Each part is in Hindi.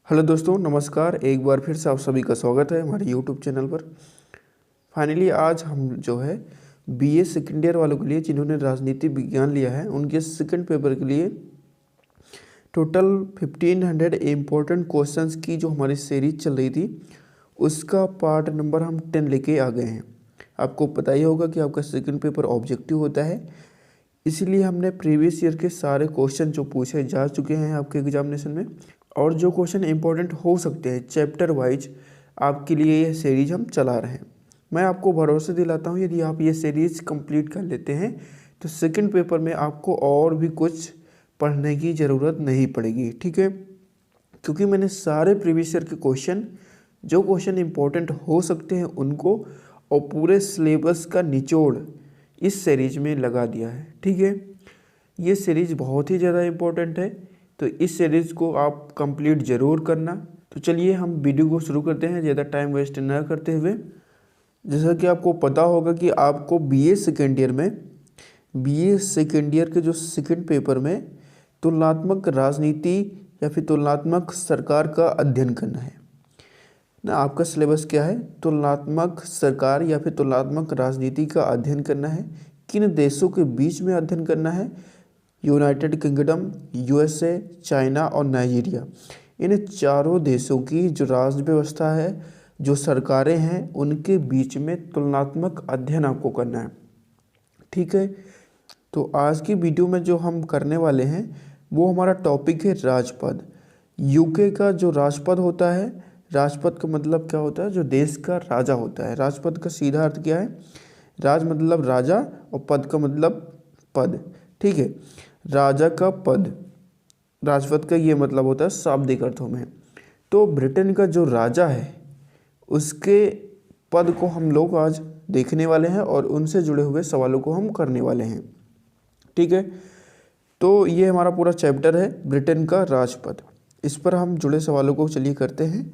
हेलो दोस्तों, नमस्कार। एक बार फिर से आप सभी का स्वागत है हमारे यूट्यूब चैनल पर। फाइनली आज हम जो है बीए सेकेंड ईयर वालों के लिए जिन्होंने राजनीति विज्ञान लिया है उनके सेकंड पेपर के लिए टोटल 1500 इम्पोर्टेंट क्वेश्चंस की जो हमारी सीरीज चल रही थी उसका पार्ट नंबर हम 10 लेके आ गए हैं। आपको पता ही होगा कि आपका सेकंड पेपर ऑब्जेक्टिव होता है, इसीलिए हमने प्रीवियस ईयर के सारे क्वेश्चन जो पूछे जा चुके हैं आपके एग्जामिनेशन में और जो क्वेश्चन इंपॉर्टेंट हो सकते हैं चैप्टर वाइज आपके लिए यह सीरीज हम चला रहे हैं। मैं आपको भरोसा दिलाता हूँ यदि आप ये सीरीज कंप्लीट कर लेते हैं तो सेकंड पेपर में आपको और भी कुछ पढ़ने की ज़रूरत नहीं पड़ेगी, ठीक है। क्योंकि मैंने सारे प्रीवियस ईयर के जो क्वेश्चन इंपॉर्टेंट हो सकते हैं उनको और पूरे सिलेबस का निचोड़ इस सीरीज में लगा दिया है, ठीक है। ये सीरीज बहुत ही ज़्यादा इम्पोर्टेंट है, तो इस सीरीज़ को आप कंप्लीट ज़रूर करना। तो चलिए हम वीडियो को शुरू करते हैं ज़्यादा टाइम वेस्ट ना करते हुए। जैसा कि आपको पता होगा कि आपको बीए सेकेंड ईयर के जो सेकंड पेपर में तुलनात्मक राजनीति या फिर तुलनात्मक सरकार का अध्ययन करना है ना। आपका सिलेबस क्या है? तुलनात्मक सरकार या फिर तुलनात्मक राजनीति का अध्ययन करना है। किन देशों के बीच में अध्ययन करना है? यूनाइटेड किंगडम, यूएसए, चाइना और नाइजीरिया। इन चारों देशों की जो राज्य व्यवस्था है, जो सरकारें हैं, उनके बीच में तुलनात्मक अध्ययन आपको करना है, ठीक है। तो आज की वीडियो में जो हम करने वाले हैं वो हमारा टॉपिक है राजपद। यूके का जो राजपद होता है, राजपद का मतलब क्या होता है? जो देश का राजा होता है। राजपद का सीधा अर्थ क्या है? राज मतलब राजा और पद का मतलब पद, ठीक है। राजा का पद, राजपद का ये मतलब होता है शाब्दिक अर्थों में। तो ब्रिटेन का जो राजा है उसके पद को हम लोग आज देखने वाले हैं और उनसे जुड़े हुए सवालों को हम करने वाले हैं, ठीक है। तो ये हमारा पूरा चैप्टर है ब्रिटेन का राजपद। इस पर हम जुड़े सवालों को चलिए करते हैं।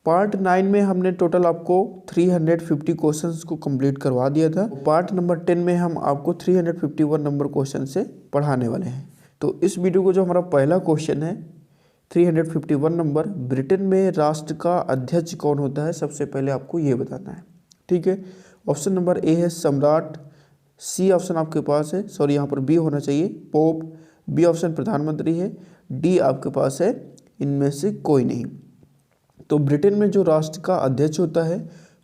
पार्ट 9 में हमने टोटल आपको 350 क्वेश्चंस को कंप्लीट करवा दिया था। पार्ट नंबर 10 में हम आपको 351 नंबर क्वेश्चन से पढ़ाने वाले हैं। तो इस वीडियो को जो हमारा पहला क्वेश्चन है 351 नंबर, ब्रिटेन में राष्ट्र का अध्यक्ष कौन होता है, सबसे पहले आपको ये बताना है, ठीक है। ऑप्शन नंबर ए है सम्राट, सी ऑप्शन आपके पास है, सॉरी यहाँ पर बी होना चाहिए, पोप, बी ऑप्शन प्रधानमंत्री है, डी आपके पास है इनमें से कोई नहीं। तो ब्रिटेन में जो राष्ट्र का अध्यक्ष होता है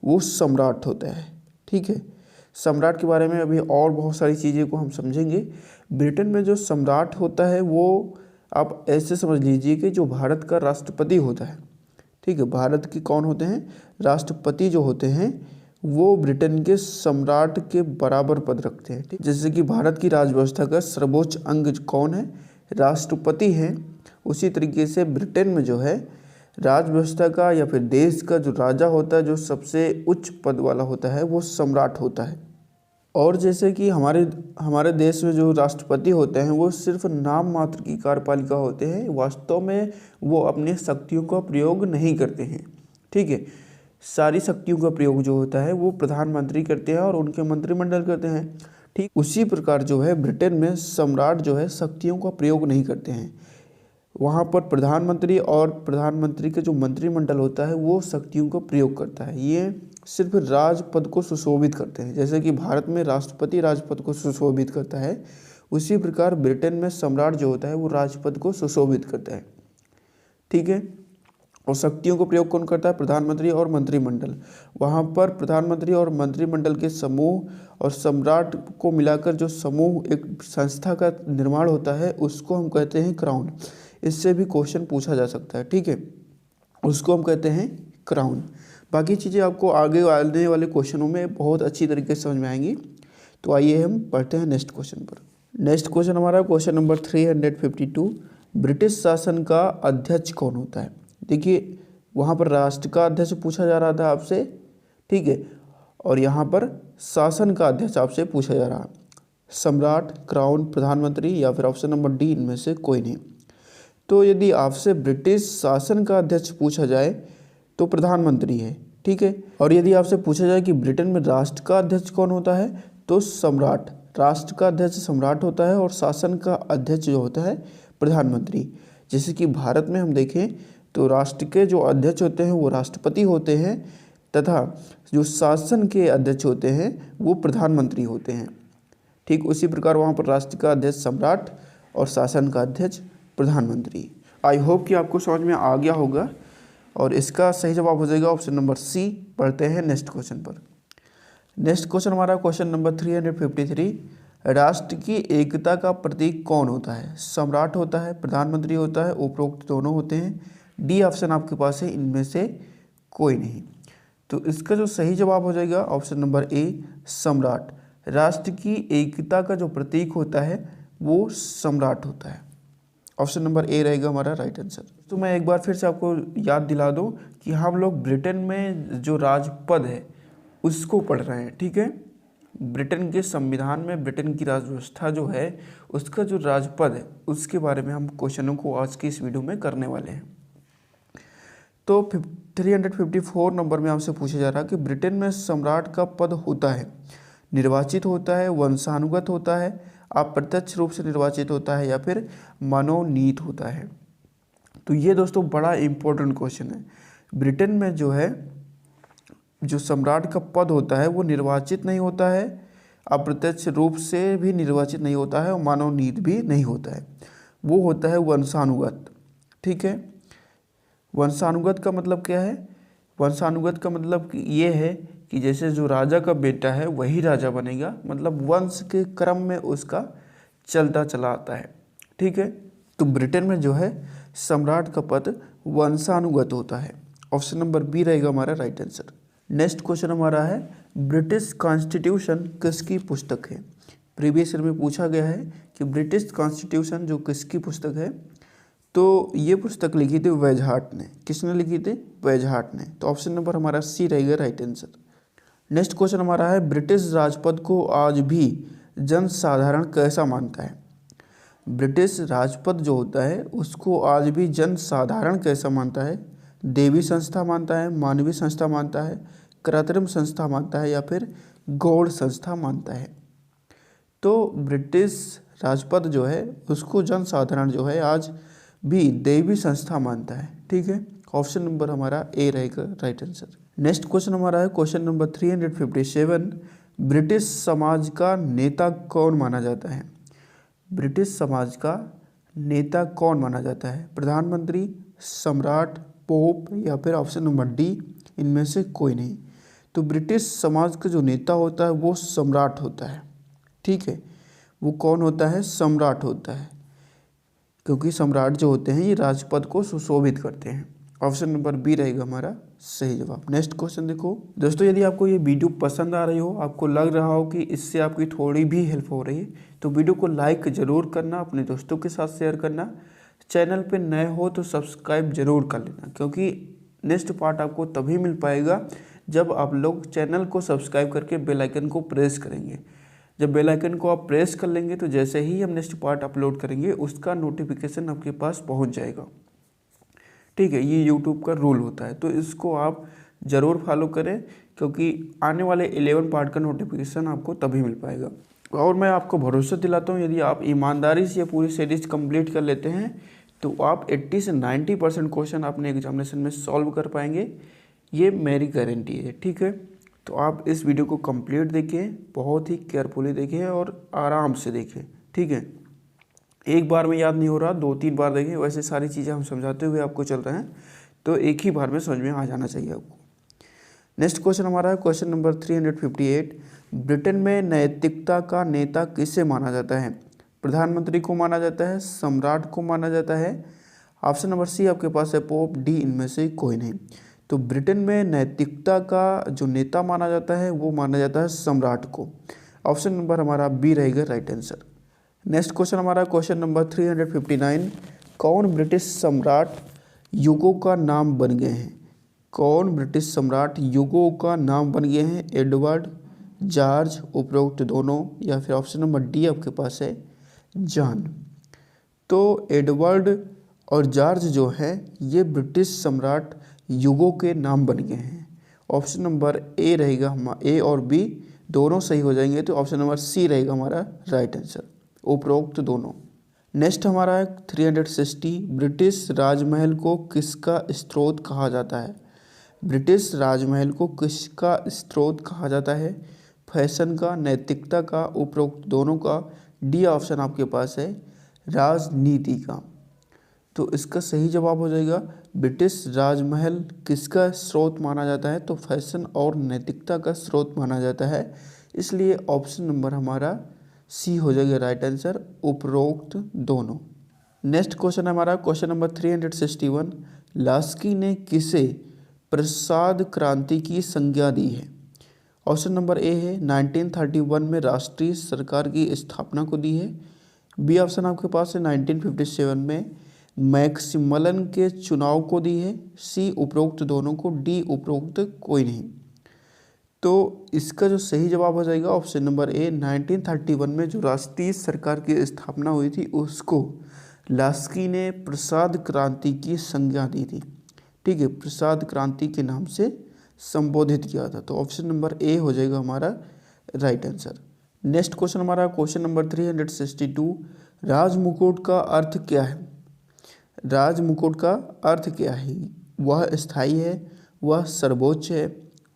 वो सम्राट होता है, ठीक है। सम्राट के बारे में अभी और बहुत सारी चीज़ें को हम समझेंगे। ब्रिटेन में जो सम्राट होता है वो आप ऐसे समझ लीजिए कि जो भारत का राष्ट्रपति होता है, ठीक है। भारत के कौन होते हैं? राष्ट्रपति जो होते हैं वो ब्रिटेन के सम्राट के बराबर पद रखते हैं, ठीक। जैसे कि भारत की राजव्यवस्था का सर्वोच्च अंग कौन है? राष्ट्रपति है। उसी तरीके से ब्रिटेन में जो है राजव्यवस्था का या फिर देश का जो राजा होता है, जो सबसे उच्च पद वाला होता है, वो सम्राट होता है। और जैसे कि हमारे देश में जो राष्ट्रपति होते हैं वो सिर्फ नाम मात्र की कार्यपालिका होते हैं, वास्तव में वो अपनी शक्तियों का प्रयोग नहीं करते हैं, ठीक है। सारी शक्तियों का प्रयोग जो होता है वो प्रधानमंत्री करते हैं और उनके मंत्रिमंडल करते हैं, ठीक। उसी प्रकार जो है ब्रिटेन में सम्राट जो है शक्तियों का प्रयोग नहीं करते हैं। वहाँ पर प्रधानमंत्री और प्रधानमंत्री का जो मंत्रिमंडल होता है वो शक्तियों का प्रयोग करता है। ये सिर्फ राजपद को सुशोभित करते हैं। जैसे कि भारत में राष्ट्रपति राजपद को सुशोभित करता है, उसी प्रकार ब्रिटेन में सम्राट जो होता है वो राजपद को सुशोभित करता है, ठीक है। और शक्तियों को प्रयोग कौन करता है? प्रधानमंत्री और मंत्रिमंडल। वहाँ पर प्रधानमंत्री और मंत्रिमंडल के समूह और सम्राट को मिलाकर जो समूह एक संस्था का निर्माण होता है उसको हम कहते हैं क्राउन। इससे भी क्वेश्चन पूछा जा सकता है, ठीक है। उसको हम कहते हैं क्राउन। बाकी चीज़ें आपको आगे आने वाले क्वेश्चनों में बहुत अच्छी तरीके से समझ में आएंगी। तो आइए हम पढ़ते हैं नेक्स्ट क्वेश्चन पर। नेक्स्ट क्वेश्चन हमारा क्वेश्चन नंबर 352, ब्रिटिश शासन का अध्यक्ष कौन होता है? देखिए वहाँ पर राष्ट्र का अध्यक्ष पूछा जा रहा था आपसे, ठीक है, और यहाँ पर शासन का अध्यक्ष आपसे पूछा जा रहा। सम्राट, क्राउन, प्रधानमंत्री या फिर ऑप्शन नंबर डी इनमें से कोई नहीं। तो यदि आपसे ब्रिटिश शासन का अध्यक्ष पूछा जाए तो प्रधानमंत्री है, ठीक है। और यदि आपसे पूछा जाए कि ब्रिटेन में राष्ट्र का अध्यक्ष कौन होता है तो सम्राट, राष्ट्र का अध्यक्ष सम्राट होता है और शासन का अध्यक्ष जो होता है प्रधानमंत्री। जैसे कि भारत में हम देखें तो राष्ट्र के जो अध्यक्ष होते हैं वो राष्ट्रपति होते हैं तथा जो शासन के अध्यक्ष होते हैं वो प्रधानमंत्री होते हैं। ठीक उसी प्रकार वहाँ पर राष्ट्र का अध्यक्ष सम्राट और शासन का अध्यक्ष प्रधानमंत्री। आई होप कि आपको समझ में आ गया होगा और इसका सही जवाब हो जाएगा ऑप्शन नंबर सी। पढ़ते हैं नेक्स्ट क्वेश्चन पर। नेक्स्ट क्वेश्चन हमारा क्वेश्चन नंबर 353। राष्ट्र की एकता का प्रतीक कौन होता है? सम्राट होता है, प्रधानमंत्री होता है, उपरोक्त दोनों होते हैं। डी ऑप्शन आपके पास है, इनमें से कोई नहीं। तो इसका जो सही जवाब हो जाएगा ऑप्शन नंबर ए, सम्राट। राष्ट्र की एकता का जो प्रतीक होता है वो सम्राट होता है। ऑप्शन नंबर ए रहेगा हमारा राइट आंसर। तो मैं एक बार फिर से आपको याद दिला दूं कि हम लोग ब्रिटेन में जो राजपद है उसको पढ़ रहे हैं। ठीक है, ब्रिटेन के संविधान में ब्रिटेन की राज व्यवस्था जो है उसका जो राजपद है उसके बारे में हम क्वेश्चनों को आज की इस वीडियो में करने वाले हैं। तो 354 नंबर में आपसे पूछा जा रहा है कि ब्रिटेन में सम्राट का पद होता है, निर्वाचित होता है, वंशानुगत होता है, अप्रत्यक्ष रूप से निर्वाचित होता है या फिर मनोनीत होता है। तो ये दोस्तों बड़ा इम्पोर्टेंट क्वेश्चन है। ब्रिटेन में जो है जो सम्राट का पद होता है वो निर्वाचित नहीं होता है, अप्रत्यक्ष रूप से भी निर्वाचित नहीं होता है और मनोनीत भी नहीं होता है, वो होता है वंशानुगत। ठीक है, वंशानुगत का मतलब क्या है? वंशानुगत का मतलब ये है कि जैसे जो राजा का बेटा है वही राजा बनेगा, मतलब वंश के क्रम में उसका चलता चला आता है। ठीक है, तो ब्रिटेन में जो है सम्राट का पद वंशानुगत होता है। ऑप्शन नंबर बी रहेगा हमारा राइट आंसर। नेक्स्ट क्वेश्चन हमारा है ब्रिटिश कॉन्स्टिट्यूशन किसकी पुस्तक है? प्रीवियस ईयर में पूछा गया है कि ब्रिटिश कॉन्स्टिट्यूशन जो किसकी पुस्तक है, तो ये पुस्तक लिखी थी वेजहार्ट ने। किसने लिखी थी? वेजहार्ट ने। तो ऑप्शन नंबर हमारा सी रहेगा राइट आंसर। नेक्स्ट क्वेश्चन हमारा है ब्रिटिश राजपद को आज भी जनसाधारण कैसा मानता है? ब्रिटिश राजपद जो होता है उसको आज भी जनसाधारण कैसा मानता है? देवी संस्था मानता है, मानवीय संस्था मानता है, कृत्रिम संस्था मानता है या फिर गौड़ संस्था मानता है? तो ब्रिटिश राजपद जो है उसको जनसाधारण जो है आज भी देवी संस्था मानता है। ठीक है, ऑप्शन नंबर हमारा ए रहेगा राइट आंसर। नेक्स्ट क्वेश्चन हमारा है क्वेश्चन नंबर 357। ब्रिटिश समाज का नेता कौन माना जाता है? ब्रिटिश समाज का नेता कौन माना जाता है? प्रधानमंत्री, सम्राट, पोप या फिर ऑप्शन नंबर डी इनमें से कोई नहीं। तो ब्रिटिश समाज का जो नेता होता है वो सम्राट होता है। ठीक है, वो कौन होता है? सम्राट होता है, क्योंकि सम्राट जो होते हैं ये राजपद को सुशोभित करते हैं। ऑप्शन नंबर बी रहेगा हमारा सही जवाब। नेक्स्ट क्वेश्चन देखो दोस्तों, यदि आपको ये वीडियो पसंद आ रही हो, आपको लग रहा हो कि इससे आपकी थोड़ी भी हेल्प हो रही है, तो वीडियो को लाइक ज़रूर करना, अपने दोस्तों के साथ शेयर करना। चैनल पे नए हो तो सब्सक्राइब जरूर कर लेना, क्योंकि नेक्स्ट पार्ट आपको तभी मिल पाएगा जब आप लोग चैनल को सब्सक्राइब करके बेल आइकन को प्रेस करेंगे। जब बेल आइकन को आप प्रेस कर लेंगे तो जैसे ही हम नेक्स्ट पार्ट अपलोड करेंगे उसका नोटिफिकेशन आपके पास पहुंच जाएगा। ठीक है, ये यूट्यूब का रूल होता है, तो इसको आप ज़रूर फॉलो करें, क्योंकि आने वाले 11 पार्ट का नोटिफिकेशन आपको तभी मिल पाएगा। और मैं आपको भरोसा दिलाता हूँ यदि आप ईमानदारी से ये पूरी सीरीज कंप्लीट कर लेते हैं तो आप 80 से 90% क्वेश्चन अपने एग्जामिनेशन में सॉल्व कर पाएंगे, ये मेरी गारंटी है। ठीक है, तो आप इस वीडियो को कंप्लीट देखें, बहुत ही केयरफुली देखें और आराम से देखें। ठीक है, एक बार में याद नहीं हो रहा, 2-3 बार देखें। वैसे सारी चीज़ें हम समझाते हुए आपको चल रहे हैं, तो एक ही बार में समझ में आ जाना चाहिए आपको। नेक्स्ट क्वेश्चन हमारा है क्वेश्चन नंबर 358। ब्रिटेन में नैतिकता का नेता किसे माना जाता है? प्रधानमंत्री को माना जाता है, सम्राट को माना जाता है, ऑप्शन नंबर सी आपके पास है पोप, डी इनमें से कोई नहीं। तो ब्रिटेन में नैतिकता का जो नेता माना जाता है वो माना जाता है सम्राट को। ऑप्शन नंबर हमारा बी रहेगा राइट आंसर। नेक्स्ट क्वेश्चन हमारा क्वेश्चन नंबर 359। कौन ब्रिटिश सम्राट युगों का नाम बन गए हैं? कौन ब्रिटिश सम्राट युगों का नाम बन गए हैं? एडवर्ड, जॉर्ज, उपरोक्त दोनों या फिर ऑप्शन नंबर डी आपके पास है जॉन। तो एडवर्ड और जॉर्ज जो है ये ब्रिटिश सम्राट युगों के नाम बन गए हैं। ऑप्शन नंबर ए रहेगा, हम ए और बी दोनों सही हो जाएंगे, तो ऑप्शन नंबर सी रहेगा हमारा राइट आंसर, उपरोक्त दोनों। नेक्स्ट हमारा है 360, ब्रिटिश राजमहल को किसका स्रोत कहा जाता है? ब्रिटिश राजमहल को किसका स्रोत कहा जाता है? फैशन का, नैतिकता का, उपरोक्त दोनों का, डी ऑप्शन आपके पास है राजनीति का। तो इसका सही जवाब हो जाएगा ब्रिटिश राजमहल किसका स्रोत माना जाता है? तो फैशन और नैतिकता का स्रोत माना जाता है, इसलिए ऑप्शन नंबर हमारा सी हो जाएगा राइट आंसर, उपरोक्त दोनों। नेक्स्ट क्वेश्चन हमारा क्वेश्चन नंबर 361, लास्की ने किसे प्रसाद क्रांति की संज्ञा दी है? ऑप्शन नंबर ए है 1931 में राष्ट्रीय सरकार की स्थापना को दी है। बी ऑप्शन आपके पास है 1957 में मैक्सिमलन के चुनाव को दी है। सी उपरोक्त दोनों को, डी उपरोक्त कोई नहीं। तो इसका जो सही जवाब हो जाएगा ऑप्शन नंबर ए, 1931 में जो राष्ट्रीय सरकार की स्थापना हुई थी उसको लास्की ने प्रसाद क्रांति की संज्ञा दी थी। ठीक है, प्रसाद क्रांति के नाम से संबोधित किया था। तो ऑप्शन नंबर ए हो जाएगा हमारा राइट आंसर। नेक्स्ट क्वेश्चन हमारा क्वेश्चन नंबर 362, राजमुकुट का अर्थ क्या है? राजमुकुट का अर्थ क्या है? वह स्थायी है, वह सर्वोच्च है,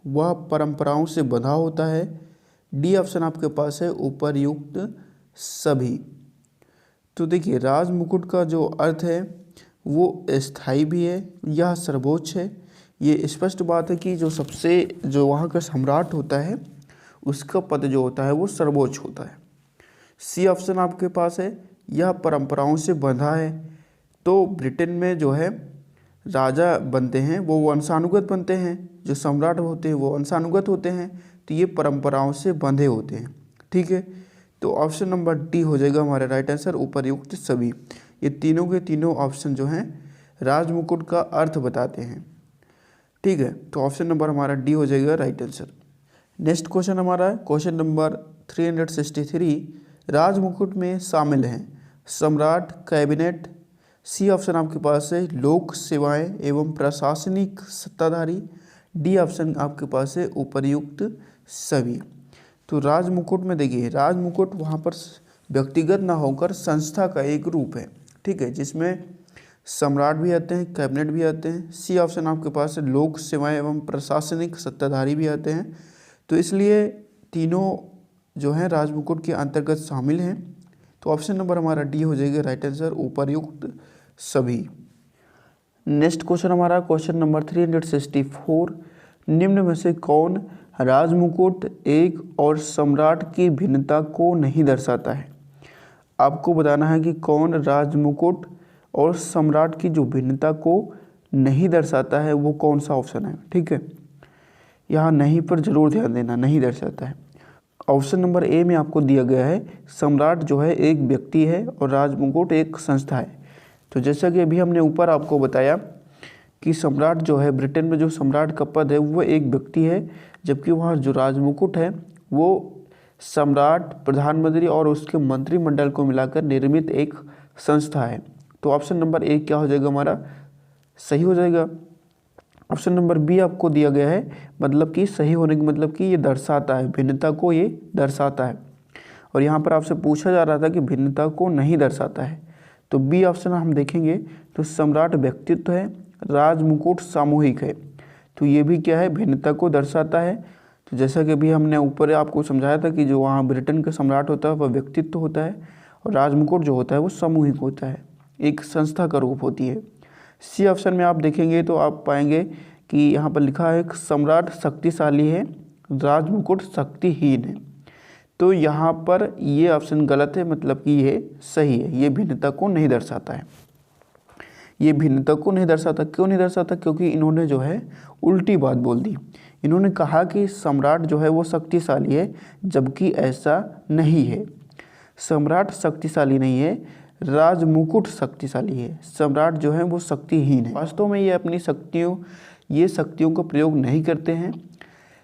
वह परंपराओं से बंधा होता है। डी ऑप्शन आपके पास है उपर्युक्त सभी। तो देखिए राजमुकुट का जो अर्थ है वो स्थायी भी है, यह सर्वोच्च है। ये स्पष्ट बात है कि जो वहाँ का सम्राट होता है उसका पद जो होता है वो सर्वोच्च होता है। सी ऑप्शन आपके पास है यह परंपराओं से बंधा है। तो ब्रिटेन में जो है राजा बनते हैं वो वंशानुगत बनते हैं, जो सम्राट होते हैं वो वंशानुगत होते हैं, तो ये परंपराओं से बंधे होते हैं। ठीक है, तो ऑप्शन नंबर डी हो जाएगा हमारा राइट आंसर, उपर्युक्त सभी। ये तीनों के तीनों ऑप्शन जो हैं राजमुकुट का अर्थ बताते हैं। ठीक है, तो ऑप्शन नंबर हमारा डी हो जाएगा राइट आंसर। नेक्स्ट क्वेश्चन हमारा है क्वेश्चन नंबर 363, राजमुकुट में शामिल हैं सम्राट, कैबिनेट। सी ऑप्शन आपके पास है लोक सेवाएं एवं प्रशासनिक सत्ताधारी। डी ऑप्शन आपके पास है उपर्युक्त सभी। तो राजमुकुट में देखिए राजमुकुट वहाँ पर व्यक्तिगत ना होकर संस्था का एक रूप है। ठीक है, जिसमें सम्राट भी आते हैं, कैबिनेट भी आते हैं। सी ऑप्शन आपके पास है लोक सेवाएं एवं प्रशासनिक सत्ताधारी भी आते हैं। तो इसलिए तीनों जो हैं राजमुकुट के अंतर्गत शामिल हैं। तो ऑप्शन नंबर हमारा डी हो जाएगा राइट आंसर, उपर्युक्त सभी। नेक्स्ट क्वेश्चन हमारा क्वेश्चन नंबर 364, निम्न में से कौन राजमुकुट एक और सम्राट की भिन्नता को नहीं दर्शाता है? आपको बताना है कि कौन राजमुकुट और सम्राट की जो भिन्नता को नहीं दर्शाता है वो कौन सा ऑप्शन है। ठीक है, यहाँ नहीं पर जरूर ध्यान देना, नहीं दर्शाता है। ऑप्शन नंबर ए में आपको दिया गया है सम्राट जो है एक व्यक्ति है और राजमुकुट एक संस्था है। तो जैसा कि अभी हमने ऊपर आपको बताया कि सम्राट जो है ब्रिटेन में जो सम्राट का पद है वो एक व्यक्ति है, जबकि वहाँ जो राजमुकुट है वो सम्राट, प्रधानमंत्री और उसके मंत्रिमंडल को मिलाकर निर्मित एक संस्था है। तो ऑप्शन नंबर ए क्या हो जाएगा हमारा सही हो जाएगा। ऑप्शन नंबर बी आपको दिया गया है, मतलब कि सही होने का मतलब कि ये दर्शाता है, भिन्नता को ये दर्शाता है। और यहाँ पर आपसे पूछा जा रहा था कि भिन्नता को नहीं दर्शाता है। तो बी ऑप्शन हम देखेंगे तो सम्राट व्यक्तित्व है, राजमुकुट सामूहिक है। तो ये भी क्या है, भिन्नता को दर्शाता है। तो जैसा कि अभी हमने ऊपर आपको समझाया था कि जो वहाँ ब्रिटेन का सम्राट होता है वह व्यक्तित्व होता है और राजमुकुट जो होता है वो सामूहिक होता है, एक संस्था का रूप होती है। सी ऑप्शन में आप देखेंगे तो आप पाएंगे कि यहाँ पर लिखा है सम्राट शक्तिशाली है, राजमुकुट शक्तिहीन है। तो यहाँ पर ये ऑप्शन गलत है, मतलब कि ये सही है, ये भिन्नता को नहीं दर्शाता है। ये भिन्नता को नहीं दर्शाता, क्यों नहीं दर्शाता? क्योंकि इन्होंने जो है उल्टी बात बोल दी। इन्होंने कहा कि सम्राट जो है वो शक्तिशाली है, जबकि ऐसा नहीं है। सम्राट शक्तिशाली नहीं है, राजमुकुट शक्तिशाली है। सम्राट जो है वो शक्तिहीन है। वास्तव में ये अपनी शक्तियों का प्रयोग नहीं करते हैं।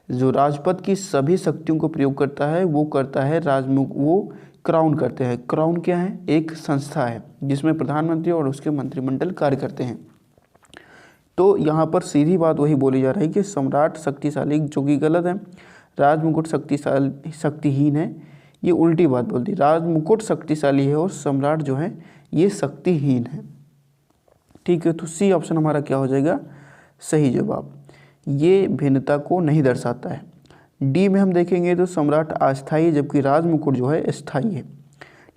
जो राजपद की सभी शक्तियों को प्रयोग करता है वो करता है वो क्राउन करते हैं। क्राउन क्या है? एक संस्था है जिसमें प्रधानमंत्री और उसके मंत्रिमंडल कार्य करते हैं। तो यहाँ पर सीधी बात वही बोली जा रही है कि सम्राट शक्तिशाली, जो कि गलत है। राजमुकुट शक्तिहीन है, ये उल्टी बात बोलती। राजमुकुट शक्तिशाली है और सम्राट जो है ये शक्तिहीन है। ठीक है, तो सी ऑप्शन हमारा क्या हो जाएगा सही जवाब, ये भिन्नता को नहीं दर्शाता है। डी में हम देखेंगे तो सम्राट अस्थायी है जबकि राजमुकुट जो है स्थायी है।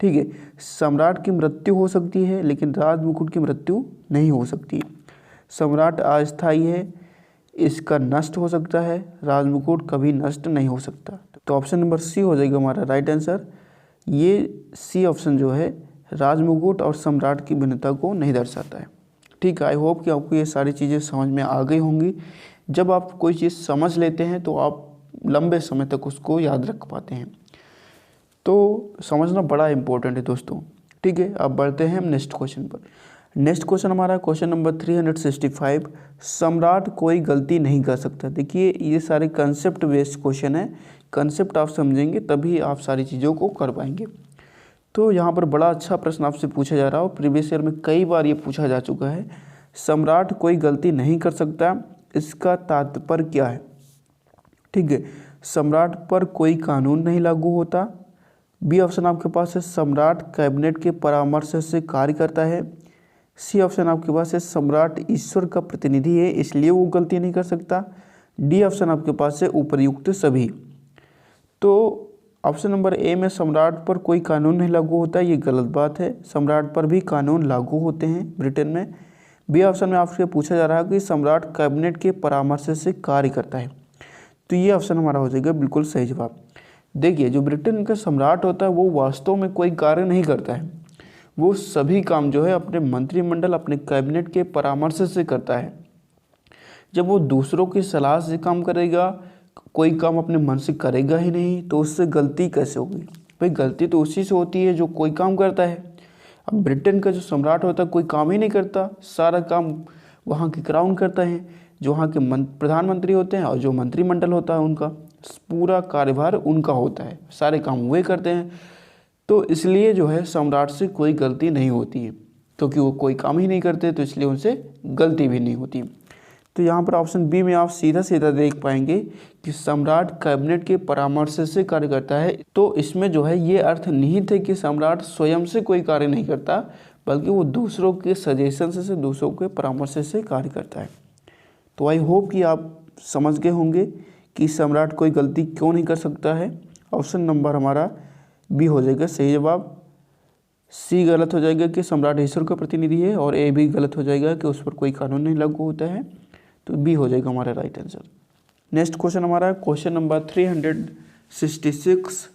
ठीक है, सम्राट की मृत्यु हो सकती है लेकिन राजमुकुट की मृत्यु नहीं हो सकती। सम्राट अस्थायी है, इसका नष्ट हो सकता है, राजमुकुट कभी नष्ट नहीं हो सकता। तो ऑप्शन नंबर सी हो जाएगा हमारा राइट आंसर। ये सी ऑप्शन जो है राजमुकुट और सम्राट की भिन्नता को नहीं दर्शाता है। ठीक है, आई होप कि आपको ये सारी चीज़ें समझ में आ गई होंगी। जब आप कोई चीज़ समझ लेते हैं तो आप लंबे समय तक उसको याद रख पाते हैं, तो समझना बड़ा इम्पोर्टेंट है दोस्तों। ठीक है, अब बढ़ते हैं हम नेक्स्ट क्वेश्चन पर। नेक्स्ट क्वेश्चन हमारा क्वेश्चन नंबर 365, सम्राट कोई गलती नहीं कर सकता। देखिए ये सारे कंसेप्ट बेस्ड क्वेश्चन है, कंसेप्ट आप समझेंगे तभी आप सारी चीज़ों को कर पाएंगे। तो यहाँ पर बड़ा अच्छा प्रश्न आपसे पूछा जा रहा है और प्रीवियस ईयर में कई बार ये पूछा जा चुका है। सम्राट कोई गलती नहीं कर सकता, इसका तात्पर्य क्या है। ठीक है, सम्राट पर कोई कानून नहीं लागू होता। बी ऑप्शन आपके पास है सम्राट कैबिनेट के परामर्श से कार्य करता है। सी ऑप्शन आपके पास है सम्राट ईश्वर का प्रतिनिधि है इसलिए वो गलती नहीं कर सकता। डी ऑप्शन आपके पास है उपर्युक्त सभी। तो ऑप्शन नंबर ए में सम्राट पर कोई कानून नहीं लागू होता, ये गलत बात है। सम्राट पर भी कानून लागू होते हैं ब्रिटेन में। बी ऑप्शन में आपसे पूछा जा रहा है कि सम्राट कैबिनेट के परामर्श से कार्य करता है, तो ये ऑप्शन हमारा हो जाएगा बिल्कुल सही जवाब। देखिए जो ब्रिटेन का सम्राट होता है वो वास्तव में कोई कार्य नहीं करता है, वो सभी काम जो है अपने मंत्रिमंडल अपने कैबिनेट के परामर्श से करता है। जब वो दूसरों की सलाह से काम करेगा, कोई काम अपने मन से करेगा ही नहीं, तो उससे गलती कैसे होगी। भाई गलती तो उसी से होती है जो कोई काम करता है। अब ब्रिटेन का जो सम्राट होता है कोई काम ही नहीं करता, सारा काम वहाँ की क्राउन करता है, जो वहाँ के प्रधानमंत्री होते हैं और जो मंत्रिमंडल होता है उनका पूरा कार्यभार उनका होता है, सारे काम वे करते हैं। तो इसलिए जो है सम्राट से कोई गलती नहीं होती है, क्योंकि वो कोई काम ही नहीं करते, तो इसलिए उनसे गलती भी नहीं होती। तो यहाँ पर ऑप्शन बी में आप सीधा सीधा देख पाएंगे कि सम्राट कैबिनेट के परामर्श से कार्य करता है। तो इसमें जो है ये अर्थ निहित है कि सम्राट स्वयं से कोई कार्य नहीं करता, बल्कि वो दूसरों के सजेशन से दूसरों के परामर्श से कार्य करता है। तो आई होप कि आप समझ गए होंगे कि सम्राट कोई गलती क्यों नहीं कर सकता है। ऑप्शन नंबर हमारा बी हो जाएगा सही जवाब। सी गलत हो जाएगा कि सम्राट ईश्वर का प्रतिनिधि है, और ए भी गलत हो जाएगा कि उस पर कोई कानून नहीं लागू होता है, तो बी हो जाएगा हमारा राइट आंसर। नेक्स्ट क्वेश्चन हमारा क्वेश्चन नंबर 366,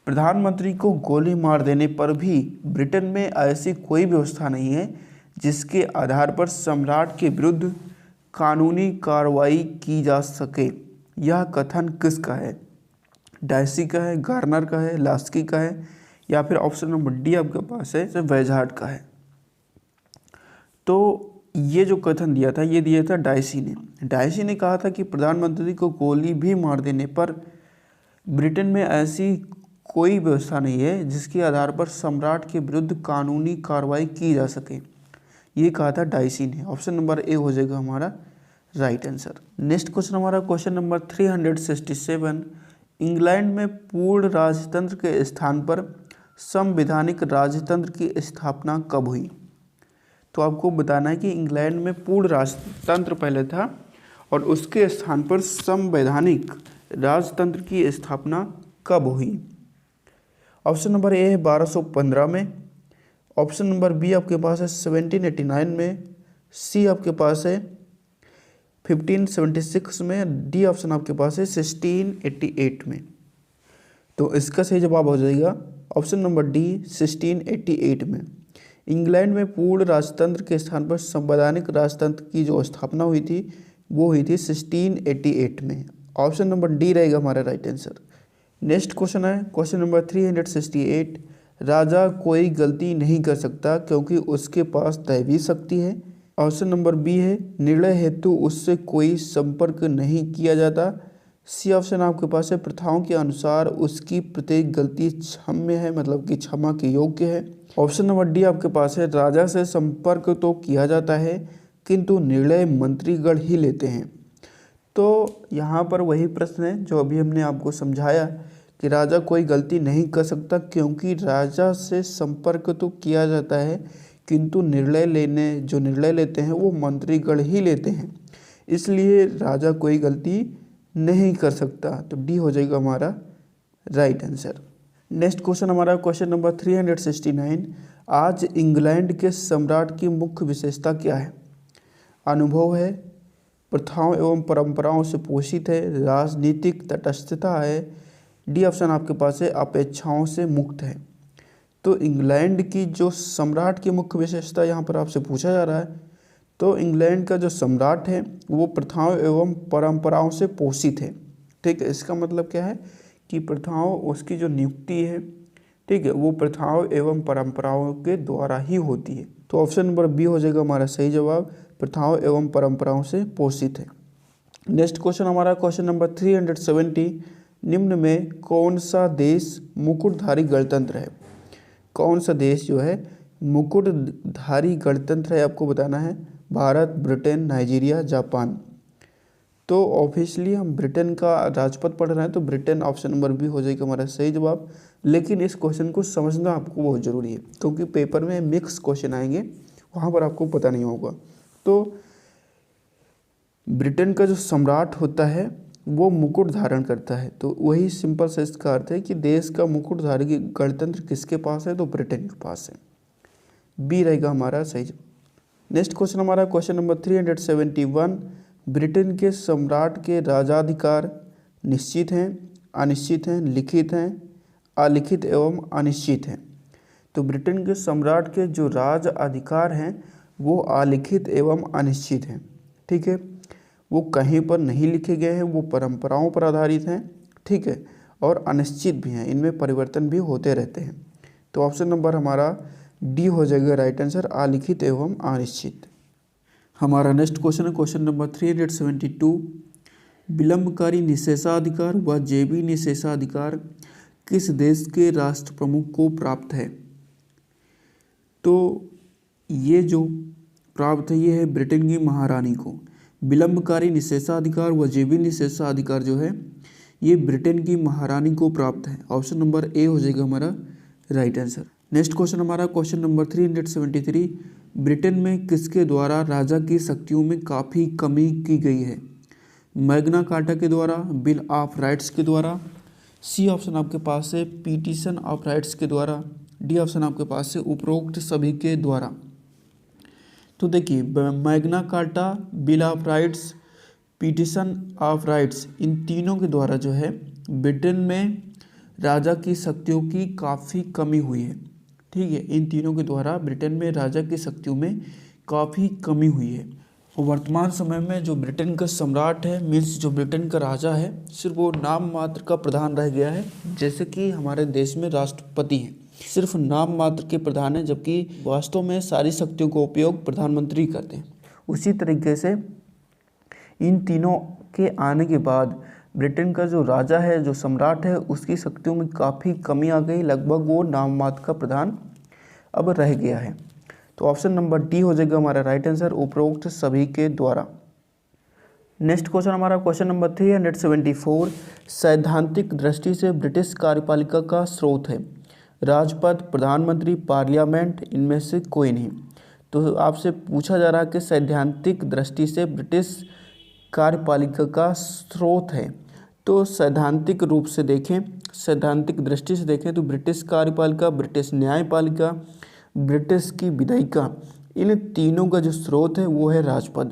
प्रधानमंत्री को गोली मार देने पर भी ब्रिटेन में ऐसी कोई व्यवस्था नहीं है जिसके आधार पर सम्राट के विरुद्ध कानूनी कार्रवाई की जा सके। यह कथन किसका है, डायसी का है, गार्नर का है, लास्की का है, या फिर ऑप्शन नंबर डी आपके पास है वेजहार्ट का है। तो ये जो कथन दिया था ये दिया था डायसी ने। डायसी ने कहा था कि प्रधानमंत्री को गोली भी मार देने पर ब्रिटेन में ऐसी कोई व्यवस्था नहीं है जिसके आधार पर सम्राट के विरुद्ध कानूनी कार्रवाई की जा सके, ये कहा था डायसी ने। ऑप्शन नंबर ए हो जाएगा हमारा राइट आंसर। नेक्स्ट क्वेश्चन हमारा क्वेश्चन नंबर 367, इंग्लैंड में पूर्ण राजतंत्र के स्थान पर संवैधानिक राजतंत्र की स्थापना कब हुई। तो आपको बताना है कि इंग्लैंड में पूर्ण राजतंत्र पहले था और उसके स्थान पर संवैधानिक राजतंत्र की स्थापना कब हुई। ऑप्शन नंबर ए है 1215 में, ऑप्शन नंबर बी आपके पास है 1789 में, सी आपके पास है 1576 में, डी ऑप्शन आपके पास है 1688 में। तो इसका सही जवाब हो जाएगा ऑप्शन नंबर डी 1688 में। इंग्लैंड में पूर्ण राजतंत्र के स्थान पर संवैधानिक राजतंत्र की जो स्थापना हुई थी वो हुई थी 1688 में। ऑप्शन नंबर डी रहेगा हमारा राइट आंसर। नेक्स्ट क्वेश्चन है क्वेश्चन नंबर 368, राजा कोई गलती नहीं कर सकता क्योंकि उसके पास दैवी शक्ति है। ऑप्शन नंबर बी है निर्णय हेतु उससे कोई संपर्क नहीं किया जाता। सी ऑप्शन आपके पास है प्रथाओं के अनुसार उसकी प्रत्येक गलती क्षम्य है, मतलब कि क्षमा के योग्य है। ऑप्शन नंबर डी आपके पास है राजा से संपर्क तो किया जाता है किंतु निर्णय मंत्रीगण ही लेते हैं। तो यहाँ पर वही प्रश्न है जो अभी हमने आपको समझाया कि राजा कोई गलती नहीं कर सकता, क्योंकि राजा से संपर्क तो किया जाता है किंतु जो निर्णय लेते हैं वो मंत्रीगण ही लेते हैं, इसलिए राजा कोई गलती नहीं कर सकता। तो डी हो जाएगा हमारा राइट आंसर। नेक्स्ट क्वेश्चन हमारा क्वेश्चन नंबर 369। आज इंग्लैंड के सम्राट की मुख्य विशेषता क्या है? अनुभव है, प्रथाओं एवं परंपराओं से पोषित है, राजनीतिक तटस्थता है, डी ऑप्शन आपके पास है अपेक्षाओं से मुक्त है। तो इंग्लैंड की जो सम्राट की मुख्य विशेषता यहाँ पर आपसे पूछा जा रहा है, तो इंग्लैंड का जो सम्राट है वो प्रथाओं एवं परंपराओं से पोषित है। ठीक है, इसका मतलब क्या है कि प्रथाओं, उसकी जो नियुक्ति है, ठीक है, वो प्रथाओं एवं परंपराओं के द्वारा ही होती है। तो ऑप्शन नंबर बी हो जाएगा हमारा सही जवाब, प्रथाओं एवं परंपराओं से पोषित है। नेक्स्ट क्वेश्चन हमारा क्वेश्चन नंबर 370। निम्न में कौन सा देश मुकुटधारी गणतंत्र है? कौन सा देश जो है मुकुटधारी गणतंत्र है आपको बताना है। Bharat, Britain, Nigeria, Japan. तो ऑब्वियसली हम ब्रिटेन का राजपथ पढ़ रहे हैं, तो ब्रिटेन ऑप्शन नंबर बी हो जाएगा हमारा सही जवाब। लेकिन इस क्वेश्चन को समझना आपको बहुत ज़रूरी है, क्योंकि पेपर में मिक्स क्वेश्चन आएंगे, वहाँ पर आपको पता नहीं होगा। तो ब्रिटेन का जो सम्राट होता है वो मुकुट धारण करता है, तो वही सिंपल से इसका अर्थ है कि देश का मुकुटधारी गणतंत्र किसके पास है? तो ब्रिटेन के पास है। बी रहेगा हमारा सही जवाब। नेक्स्ट क्वेश्चन हमारा क्वेश्चन नंबर 371। ब्रिटेन के सम्राट के राजाधिकार निश्चित हैं, अनिश्चित हैं, लिखित हैं, अलिखित एवं अनिश्चित हैं। तो ब्रिटेन के सम्राट के जो राज अधिकार हैं वो अलिखित एवं अनिश्चित हैं। ठीक है, वो कहीं पर नहीं लिखे गए हैं, वो परंपराओं पर आधारित हैं। ठीक है, और अनिश्चित भी हैं, इनमें परिवर्तन भी होते रहते हैं। तो ऑप्शन नंबर हमारा डी हो जाएगा राइट आंसर, अलिखित एवं अनिश्चित। हमारा नेक्स्ट क्वेश्चन है क्वेश्चन नंबर 372। विलंबकारी निषेधाधिकार व जेबी निषेधाधिकार किस देश के राष्ट्र प्रमुख को प्राप्त है? तो ये जो प्राप्त है ये है ब्रिटेन की महारानी को। विलंबकारी निषेधाधिकार व जेबी निषेधाधिकार जो है ये ब्रिटेन की महारानी को प्राप्त है। ऑप्शन नंबर ए हो जाएगा हमारा राइट आंसर। नेक्स्ट क्वेश्चन हमारा क्वेश्चन नंबर 373। ब्रिटेन में किसके द्वारा राजा की शक्तियों में काफ़ी कमी की गई है? मैग्ना कार्टा के द्वारा, बिल ऑफ राइट्स के द्वारा, सी ऑप्शन आपके पास है पिटीशन ऑफ राइट्स के द्वारा, डी ऑप्शन आपके पास है उपरोक्त सभी के द्वारा। तो देखिए Magna Carta, bill of rights, petition of rights, इन तीनों के द्वारा जो है ब्रिटेन में राजा की शक्तियों की काफ़ी कमी हुई है। ठीक है, इन तीनों के द्वारा ब्रिटेन में राजा की शक्तियों में काफ़ी कमी हुई है। और वर्तमान समय में जो ब्रिटेन का सम्राट है, मीन्स जो ब्रिटेन का राजा है, सिर्फ वो नाम मात्र का प्रधान रह गया है। जैसे कि हमारे देश में राष्ट्रपति हैं, सिर्फ नाम मात्र के प्रधान हैं, जबकि वास्तव में सारी शक्तियों का उपयोग प्रधानमंत्री करते हैं। उसी तरीके से इन तीनों के आने के बाद ब्रिटेन का जो राजा है, जो सम्राट है, उसकी शक्तियों में काफ़ी कमी आ गई, लगभग वो नाम मात्र का प्रधान अब रह गया है। तो ऑप्शन नंबर डी हो जाएगा हमारा राइट आंसर, उपरोक्त सभी के द्वारा। नेक्स्ट क्वेश्चन हमारा क्वेश्चन नंबर 374। सैद्धांतिक दृष्टि से ब्रिटिश कार्यपालिका का स्रोत है? राजपथ, प्रधानमंत्री, पार्लियामेंट, इनमें से कोई नहीं। तो आपसे पूछा जा रहा है कि सैद्धांतिक दृष्टि से ब्रिटिश कार्यपालिका का स्रोत है। तो सैद्धांतिक रूप से देखें, सैद्धांतिक दृष्टि से देखें तो ब्रिटिश कार्यपालिका, ब्रिटिश न्यायपालिका, ब्रिटिश की विधायिका, इन तीनों का जो स्रोत है वो है राजपथ।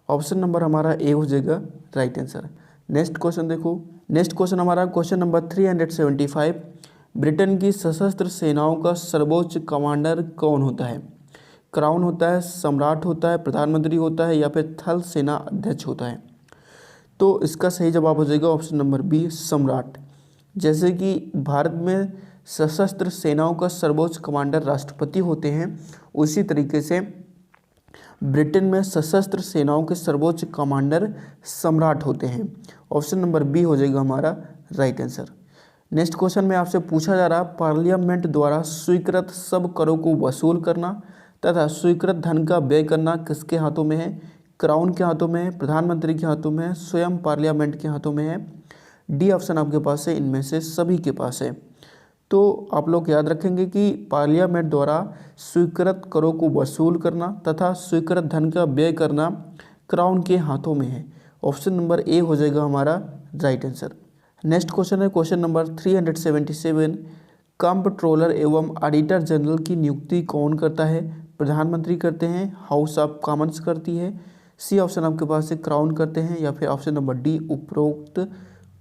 ऑप्शन नंबर हमारा ए हो जाएगा राइट आंसर। नेक्स्ट क्वेश्चन देखो, नेक्स्ट क्वेश्चन हमारा क्वेश्चन नंबर 375। ब्रिटेन की सशस्त्र सेनाओं का सर्वोच्च कमांडर कौन होता है? क्राउन होता है, सम्राट होता है, प्रधानमंत्री होता है, या फिर थल सेना अध्यक्ष होता है? तो इसका सही जवाब हो जाएगा ऑप्शन नंबर बी, सम्राट। जैसे कि भारत में सशस्त्र सेनाओं का सर्वोच्च कमांडर राष्ट्रपति होते हैं, उसी तरीके से ब्रिटेन में सशस्त्र सेनाओं के सर्वोच्च कमांडर सम्राट होते हैं। ऑप्शन नंबर बी हो जाएगा हमारा राइट आंसर। नेक्स्ट क्वेश्चन में आपसे पूछा जा रहा, पार्लियामेंट द्वारा स्वीकृत सब करों को वसूल करना तथा स्वीकृत धन का व्यय करना किसके हाथों में है? क्राउन के हाथों में है, प्रधानमंत्री के हाथों में है, स्वयं पार्लियामेंट के हाथों में है, डी ऑप्शन आपके पास है इनमें से सभी के पास है। तो आप लोग याद रखेंगे कि पार्लियामेंट द्वारा स्वीकृत करों को वसूल करना तथा स्वीकृत धन का व्यय करना क्राउन के हाथों में है। ऑप्शन नंबर ए हो जाएगा हमारा राइट आंसर। नेक्स्ट क्वेश्चन है क्वेश्चन नंबर 377। कंप्ट्रोलर एवं ऑडिटर जनरल की नियुक्ति कौन करता है? प्रधानमंत्री करते हैं, हाउस ऑफ कॉमन्स करती है, सी ऑप्शन आपके पास है क्राउन करते हैं, या फिर ऑप्शन नंबर डी उपरोक्त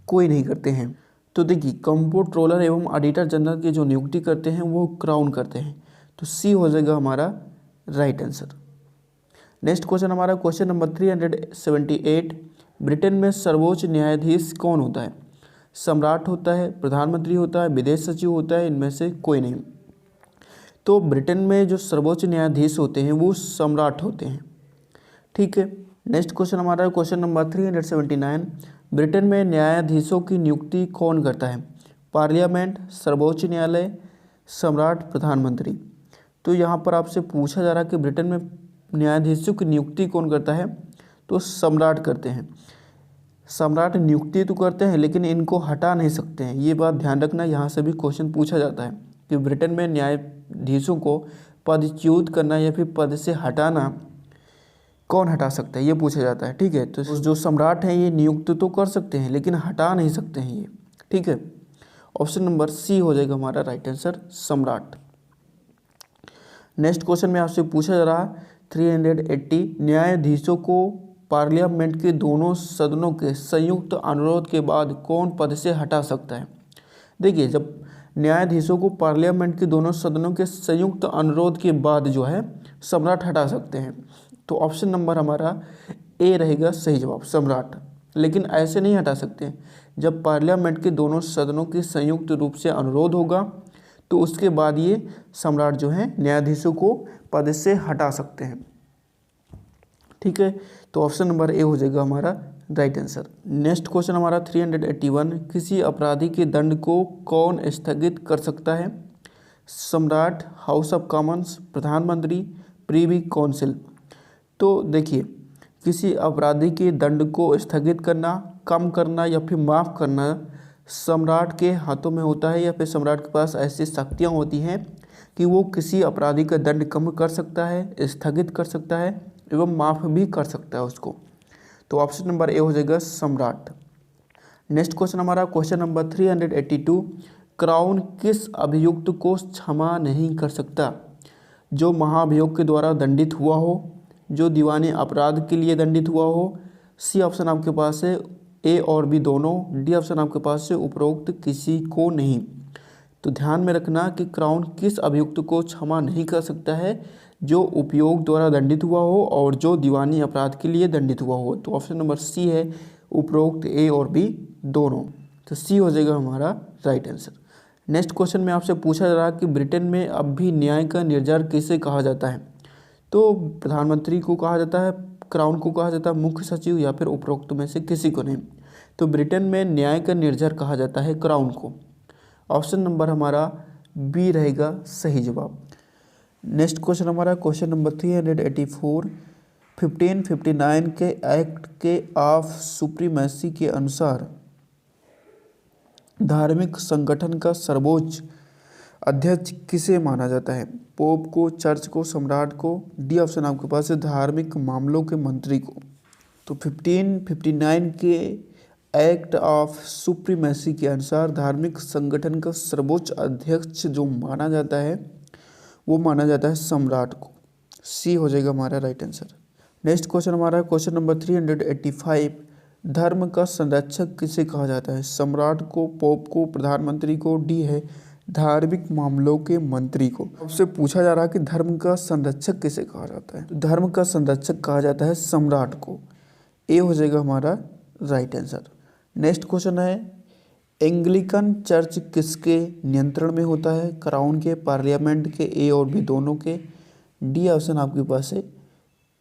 कोई नहीं करते हैं। तो देखिए कंप्ट्रोलर एवं ऑडिटर जनरल की जो नियुक्ति करते हैं वो क्राउन करते हैं, तो सी हो जाएगा हमारा राइट आंसर। नेक्स्ट क्वेश्चन हमारा क्वेश्चन नंबर 378। ब्रिटेन में सर्वोच्च न्यायाधीश कौन होता है? सम्राट होता है, प्रधानमंत्री होता है, विदेश सचिव होता है, इनमें से कोई नहीं। तो ब्रिटेन में जो सर्वोच्च न्यायाधीश होते हैं वो सम्राट होते हैं। ठीक है। नेक्स्ट क्वेश्चन हमारा क्वेश्चन नंबर 379। ब्रिटेन में न्यायाधीशों की नियुक्ति कौन करता है? पार्लियामेंट, सर्वोच्च न्यायालय, सम्राट, प्रधानमंत्री। तो यहाँ पर आपसे पूछा जा रहा है कि ब्रिटेन में न्यायाधीशों की नियुक्ति कौन करता है? तो सम्राट करते हैं। सम्राट नियुक्ति तो करते हैं लेकिन इनको हटा नहीं सकते हैं, ये बात ध्यान रखना। यहाँ से भी क्वेश्चन पूछा जाता है कि ब्रिटेन में न्यायाधीशों को पदच्युत करना या फिर पद से हटाना कौन हटा सकता है, ये पूछा जाता है। ठीक है। तो जो सम्राट हैं ये नियुक्त तो कर सकते हैं लेकिन हटा नहीं सकते हैं ये। ठीक है। ऑप्शन नंबर सी हो जाएगा हमारा राइट आंसर, सम्राट। नेक्स्ट क्वेश्चन में आपसे पूछा जा रहा है 380। न्यायाधीशों को पार्लियामेंट के दोनों सदनों के संयुक्त अनुरोध के बाद कौन पद से हटा सकता है? देखिए जब न्यायाधीशों को पार्लियामेंट के दोनों सदनों के संयुक्त अनुरोध के बाद जो है सम्राट हटा सकते हैं, तो ऑप्शन नंबर हमारा ए रहेगा सही जवाब, सम्राट। लेकिन ऐसे नहीं हटा सकते, जब पार्लियामेंट के दोनों सदनों के संयुक्त रूप से अनुरोध होगा तो उसके बाद ये सम्राट जो है न्यायाधीशों को पद से हटा सकते हैं। ठीक है। तो ऑप्शन नंबर ए हो जाएगा हमारा राइट आंसर। नेक्स्ट क्वेश्चन हमारा 381। किसी अपराधी के दंड को कौन स्थगित कर सकता है? सम्राट, हाउस ऑफ कॉमन्स, प्रधानमंत्री, प्रीवी काउंसिल। तो देखिए किसी अपराधी के दंड को स्थगित करना, कम करना या फिर माफ़ करना सम्राट के हाथों में होता है, या फिर सम्राट के पास ऐसी शक्तियाँ होती हैं कि वो किसी अपराधी का दंड कम कर सकता है, स्थगित कर सकता है एवं माफ़ भी कर सकता है उसको। तो ऑप्शन नंबर ए हो जाएगा सम्राट। नेक्स्ट क्वेश्चन हमारा क्वेश्चन नंबर 382। क्राउन किस अभियुक्त को क्षमा नहीं कर सकता? जो महाभियोग के द्वारा दंडित हुआ हो, जो दीवानी अपराध के लिए दंडित हुआ हो, सी ऑप्शन आपके पास है ए और बी दोनों, डी ऑप्शन आपके पास है उपरोक्त किसी को नहीं। तो ध्यान में रखना कि क्राउन किस अभियुक्त को क्षमा नहीं कर सकता है? जो उपयोग द्वारा दंडित हुआ हो और जो दीवानी अपराध के लिए दंडित हुआ हो। तो ऑप्शन नंबर सी है उपरोक्त ए और बी दोनों, तो सी हो जाएगा हमारा राइट आंसर। नेक्स्ट क्वेश्चन में आपसे पूछा जा रहा है कि ब्रिटेन में अब भी न्याय का निर्जर किसे कहा जाता है? तो प्रधानमंत्री को कहा जाता है, क्राउन को कहा जाता है, मुख्य सचिव, या फिर उपरोक्त में से किसी को नहीं। तो ब्रिटेन में न्याय का निर्जर कहा जाता है क्राउन को। ऑप्शन नंबर हमारा बी रहेगा सही जवाब। नेक्स्ट क्वेश्चन हमारा क्वेश्चन नंबर 384। 1559 के एक्ट के ऑफ सुप्रीमेसी के अनुसार धार्मिक संगठन का सर्वोच्च अध्यक्ष किसे माना जाता है? पोप को, चर्च को, सम्राट को, डी ऑप्शन आपके पास है धार्मिक मामलों के मंत्री को। तो 1559 के एक्ट ऑफ सुप्रीमेसी के अनुसार धार्मिक संगठन का सर्वोच्च अध्यक्ष जो माना जाता है वो माना जाता है सम्राट को। सी हो जाएगा हमारा राइट आंसर। नेक्स्ट क्वेश्चन हमारा क्वेश्चन नंबर 385। धर्म का संरक्षक किसे कहा जाता है? सम्राट को, पोप को, प्रधानमंत्री को, डी है धार्मिक मामलों के मंत्री को। आपसे पूछा जा रहा है कि धर्म का संरक्षक किसे कहा जाता है? तो धर्म का संरक्षक कहा जाता है सम्राट को। ए हो जाएगा हमारा राइट आंसर। नेक्स्ट क्वेश्चन है एंग्लिकन चर्च किसके नियंत्रण में होता है? क्राउन के, पार्लियामेंट के, ए और बी दोनों के, डी ऑप्शन आपके पास है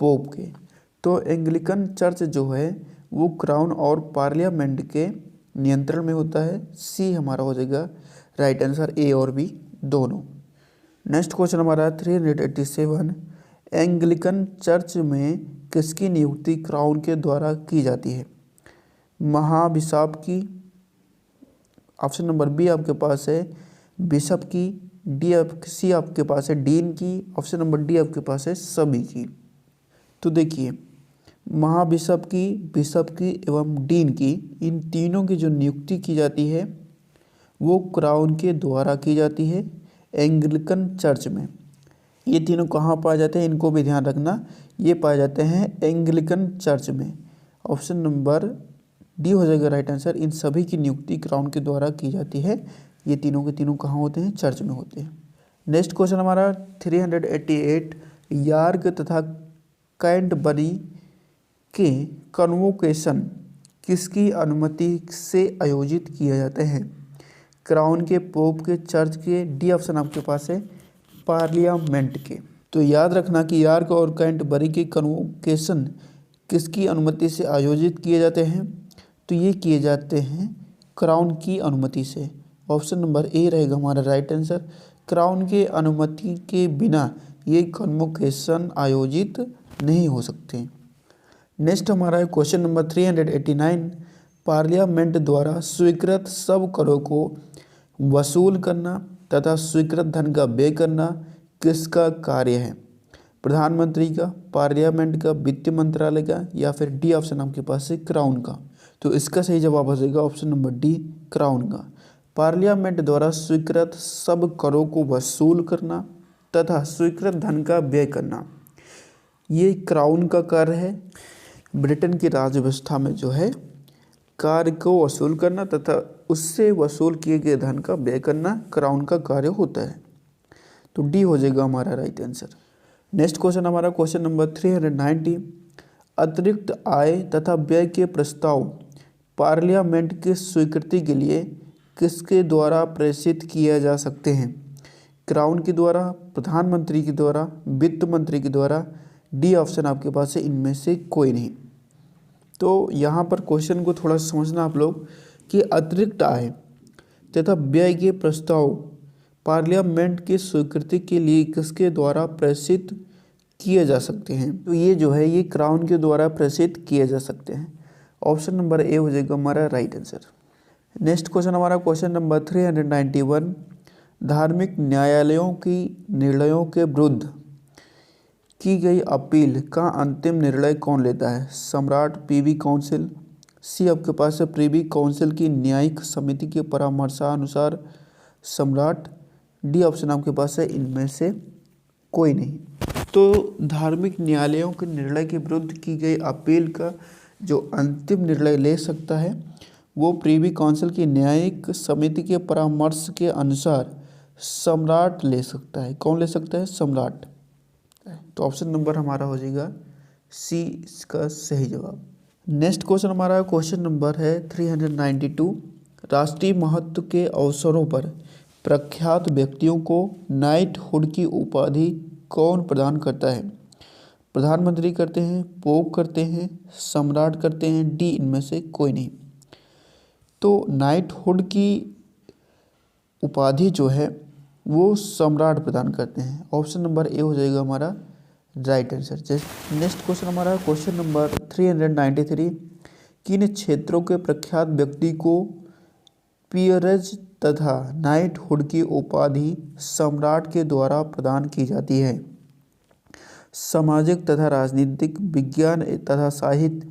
पोप के। तो एंग्लिकन चर्च जो है वो क्राउन और पार्लियामेंट के नियंत्रण में होता है। सी हमारा हो जाएगा राइट आंसर, ए और बी दोनों। नेक्स्ट क्वेश्चन हमारा 387। एंग्लिकन चर्च में किसकी नियुक्ति क्राउन के द्वारा की जाती है? महाबिशप की, ऑप्शन नंबर बी आपके पास है बिशप की, सी आपके पास है डीन की, ऑप्शन नंबर डी आपके पास है सभी की। तो देखिए महाबिशप की, बिशप की एवं डीन की, इन तीनों की जो नियुक्ति की जाती है वो क्राउन के द्वारा की जाती है एंग्लिकन चर्च में। ये तीनों कहाँ पाए जाते हैं, इनको भी ध्यान रखना, ये पाए जाते हैं एंग्लिकन चर्च में। ऑप्शन नंबर डी हो जाएगा राइट आंसर। इन सभी की नियुक्ति क्राउन के द्वारा की जाती है। ये तीनों के तीनों कहाँ होते हैं, चर्च में होते हैं। नेक्स्ट क्वेश्चन हमारा 388, यार्क तथा कैंटरबरी के कन्वोकेशन किसकी अनुमति से आयोजित किए जाते हैं, क्राउन के, पोप के, चर्च के, डी ऑप्शन आपके पास है पार्लियामेंट के। तो याद रखना कि यार्क और कैंटरबरी के कन्वोकेशन किसकी अनुमति से आयोजित किए जाते हैं, तो ये किए जाते हैं क्राउन की अनुमति से। ऑप्शन नंबर ए रहेगा हमारा राइट आंसर। क्राउन के अनुमति के बिना ये कन्वोकेशन आयोजित नहीं हो सकते। नेक्स्ट हमारा है क्वेश्चन नंबर 389, पार्लियामेंट द्वारा स्वीकृत सब करों को वसूल करना तथा स्वीकृत धन का व्यय करना किसका कार्य है, प्रधानमंत्री का, पार्लियामेंट का, वित्त मंत्रालय का, या फिर डी ऑप्शन आपके पास है क्राउन का। तो इसका सही जवाब हो जाएगा ऑप्शन नंबर डी क्राउन का। पार्लियामेंट द्वारा स्वीकृत सब करों को वसूल करना तथा स्वीकृत धन का व्यय करना ये क्राउन का कार्य है। ब्रिटेन की राज्य व्यवस्था में जो है कार्य को वसूल करना तथा उससे वसूल किए गए धन का व्यय करना क्राउन का कार्य होता है। तो डी हो जाएगा हमारा राइट आंसर। नेक्स्ट क्वेश्चन हमारा क्वेश्चन नंबर 390, अतिरिक्त आय तथा व्यय के प्रस्ताव पार्लियामेंट की स्वीकृति के लिए किसके द्वारा प्रेषित किए जा सकते हैं, क्राउन के द्वारा, प्रधानमंत्री के द्वारा, वित्त मंत्री के द्वारा, डी ऑप्शन आपके पास है इनमें से कोई नहीं। तो यहाँ पर क्वेश्चन को थोड़ा समझना आप लोग कि अतिरिक्त आय तथा व्यय के प्रस्ताव पार्लियामेंट की स्वीकृति के लिए किसके द्वारा प्रेषित किए जा सकते हैं, तो ये जो है ये क्राउन के द्वारा प्रेषित किए जा सकते हैं। ऑप्शन नंबर ए हो जाएगा हमारा राइट आंसर। नेक्स्ट क्वेश्चन हमारा क्वेश्चन नंबर 391, धार्मिक न्यायालयों की निर्णयों के विरुद्ध की गई अपील का अंतिम निर्णय कौन लेता है, सम्राट, प्रीवी काउंसिल, सी आपके पास है प्रीवी काउंसिल की न्यायिक समिति के परामर्शानुसार सम्राट, डी ऑप्शन आपके पास है इनमें से कोई नहीं। तो धार्मिक न्यायालयों के निर्णय के विरुद्ध की गई अपील का जो अंतिम निर्णय ले सकता है वो प्रीवी काउंसिल की न्यायिक समिति के परामर्श के अनुसार सम्राट ले सकता है। कौन ले सकता है, सम्राट। तो ऑप्शन नंबर हमारा हो जाएगा सी इसका सही जवाब। नेक्स्ट क्वेश्चन हमारा क्वेश्चन नंबर है 392, राष्ट्रीय महत्व के अवसरों पर प्रख्यात व्यक्तियों को नाइटहुड की उपाधि कौन प्रदान करता है, प्रधानमंत्री करते हैं, पोप करते हैं, सम्राट करते हैं, डी इनमें से कोई नहीं। तो नाइटहुड की उपाधि जो है वो सम्राट प्रदान करते हैं। ऑप्शन नंबर ए हो जाएगा हमारा राइट आंसर। नेक्स्ट क्वेश्चन हमारा क्वेश्चन नंबर 393, किन क्षेत्रों के प्रख्यात व्यक्ति को पियरेज तथा नाइटहुड की उपाधि सम्राट के द्वारा प्रदान की जाती है, सामाजिक तथा राजनीतिक, विज्ञान तथा साहित्य,